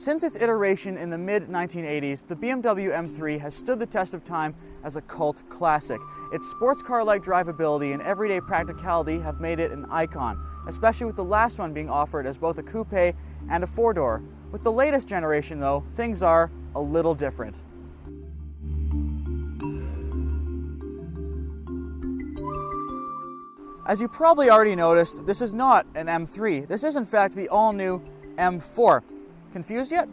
Since its iteration in the mid-1980s, the BMW M3 has stood the test of time as a cult classic. Its sports car-like drivability and everyday practicality have made it an icon, especially with the last one being offered as both a coupe and a four-door. With the latest generation, though, things are a little different. As you probably already noticed, this is not an M3. This is in fact the all-new M4. Confused yet?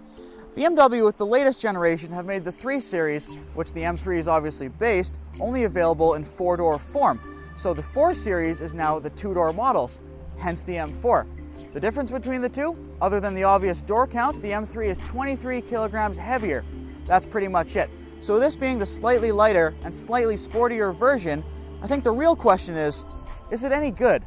BMW with the latest generation have made the 3 Series, which the M3 is obviously based, only available in 4-door form. So the 4 Series is now the 2-door models, hence the M4. The difference between the two, other than the obvious door count, the M3 is 23 kilograms heavier. That's pretty much it. So this being the slightly lighter and slightly sportier version, I think the real question is it any good?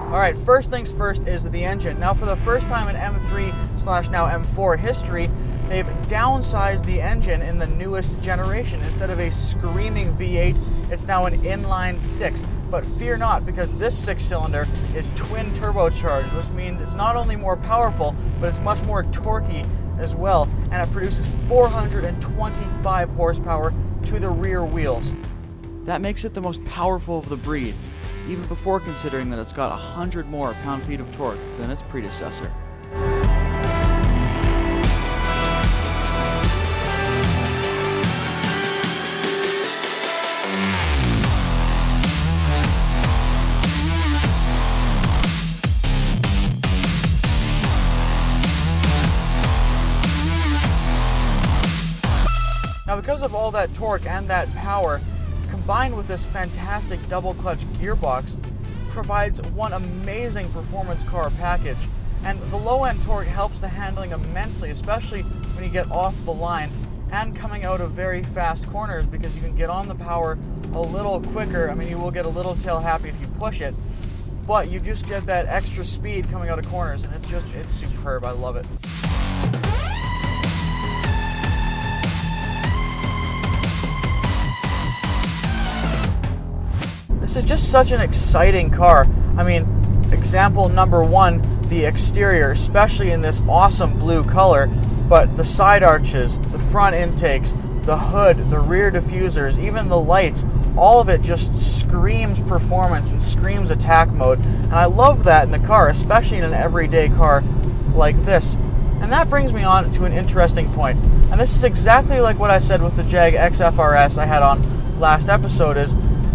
Alright, first things first is the engine. Now for the first time in M3/now M4 history, they've downsized the engine in the newest generation. Instead of a screaming V8, it's now an inline 6. But fear not, because this 6-cylinder is twin turbocharged, which means it's not only more powerful, but it's much more torquey as well, and it produces 425 horsepower to the rear wheels. That makes it the most powerful of the breed, even before considering that it's got 100 more pound-feet of torque than its predecessor. Now, because of all that torque and that power, combined with this fantastic double clutch gearbox, provides one amazing performance car package. And the low end torque helps the handling immensely, especially when you get off the line and coming out of very fast corners, because you can get on the power a little quicker. I mean, you will get a little tail happy if you push it, but you just get that extra speed coming out of corners, and it's superb. I love it. This is just such an exciting car. I mean, example number 1, the exterior, especially in this awesome blue color, but the side arches, the front intakes, the hood, the rear diffusers, even the lights, all of it just screams performance and screams attack mode. And I love that in a car, especially in an everyday car like this. And that brings me on to an interesting point. And this is exactly like what I said with the Jag XFRS I had on last episode.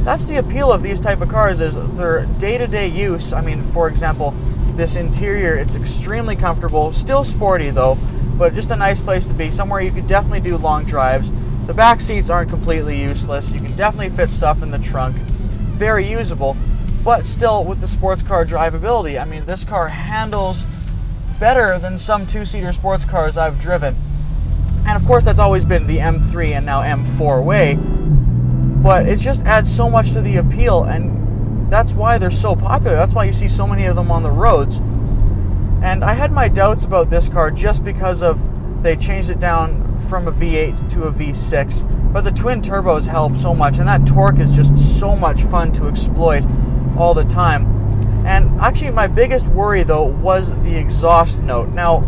That's the appeal of these type of cars, is their day-to-day use. I mean, for example, this interior, it's extremely comfortable, still sporty though, but just a nice place to be, somewhere you could definitely do long drives. The back seats aren't completely useless. You can definitely fit stuff in the trunk. Very usable, but still with the sports car drivability. I mean, this car handles better than some 2-seater sports cars I've driven. And of course, that's always been the M3 and now M4 way. But it just adds so much to the appeal, and that's why they're so popular. That's why you see so many of them on the roads. And I had my doubts about this car just because they changed it down from a V8 to a V6. But the twin turbos help so much, and that torque is just so much fun to exploit all the time. And actually, my biggest worry, though, was the exhaust note. Now,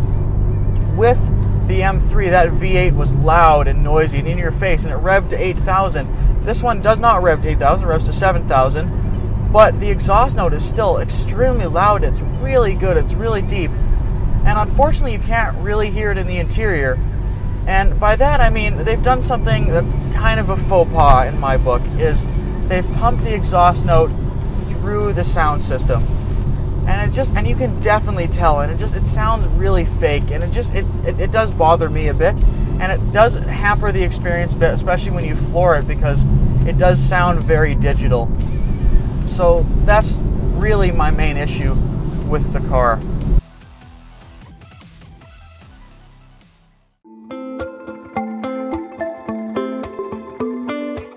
with the M3, that V8 was loud and noisy and in your face, and it revved to 8,000. This one does not rev to 8,000, it revs to 7,000, but the exhaust note is still extremely loud. It's really good, it's really deep, and unfortunately you can't really hear it in the interior. And by that I mean they've done something that's kind of a faux pas in my book, is they've pumped the exhaust note through the sound system. And you can definitely tell, and it sounds really fake, and it does bother me a bit, and it does hamper the experience a bit, especially when you floor it, because it does sound very digital. So that's really my main issue with the car.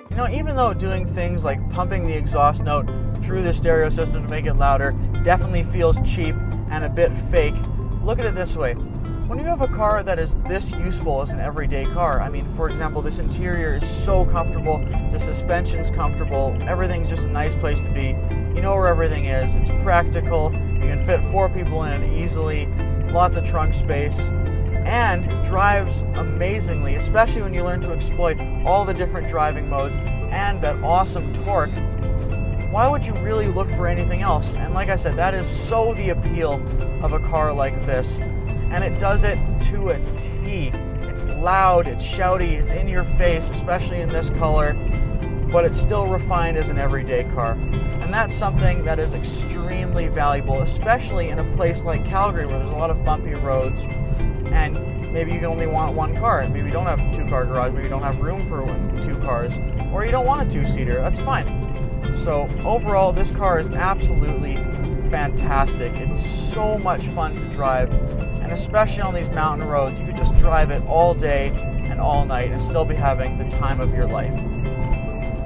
You know, even though doing things like pumping the exhaust note through the stereo system to make it louder definitely feels cheap and a bit fake, look at it this way. when you have a car that is this useful as an everyday car, I mean, for example, this interior is so comfortable, the suspension's comfortable, everything's just a nice place to be. You know where everything is, it's practical, you can fit 4 people in it easily, lots of trunk space, and drives amazingly, especially when you learn to exploit all the different driving modes and that awesome torque. Why would you really look for anything else? And like I said, that is so the appeal of a car like this. And it does it to a T. It's loud, it's shouty, it's in your face, especially in this color, but it's still refined as an everyday car. And that's something that is extremely valuable, especially in a place like Calgary where there's a lot of bumpy roads, and maybe you can only want one car. Maybe you don't have a 2-car garage, maybe you don't have room for 2 cars, or you don't want a 2-seater, that's fine. So overall, this car is absolutely fantastic. It's so much fun to drive, and especially on these mountain roads, you could just drive it all day and all night and still be having the time of your life.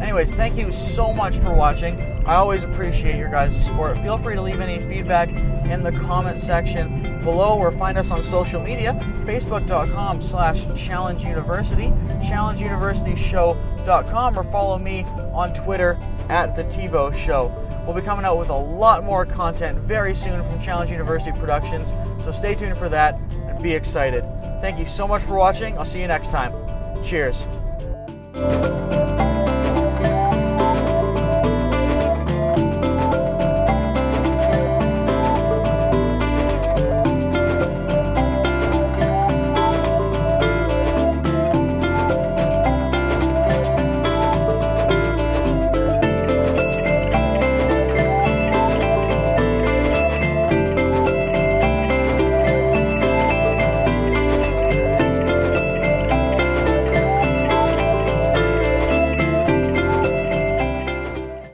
Anyways, thank you so much for watching. I always appreciate your guys' support. Feel free to leave any feedback in the comment section below, or find us on social media, facebook.com/challengeuniversity, challengeuniversityshow.com, or follow me on Twitter at the Tvo Show. We'll be coming out with a lot more content very soon from Challenge University Productions, so stay tuned for that and be excited. Thank you so much for watching. I'll see you next time. Cheers.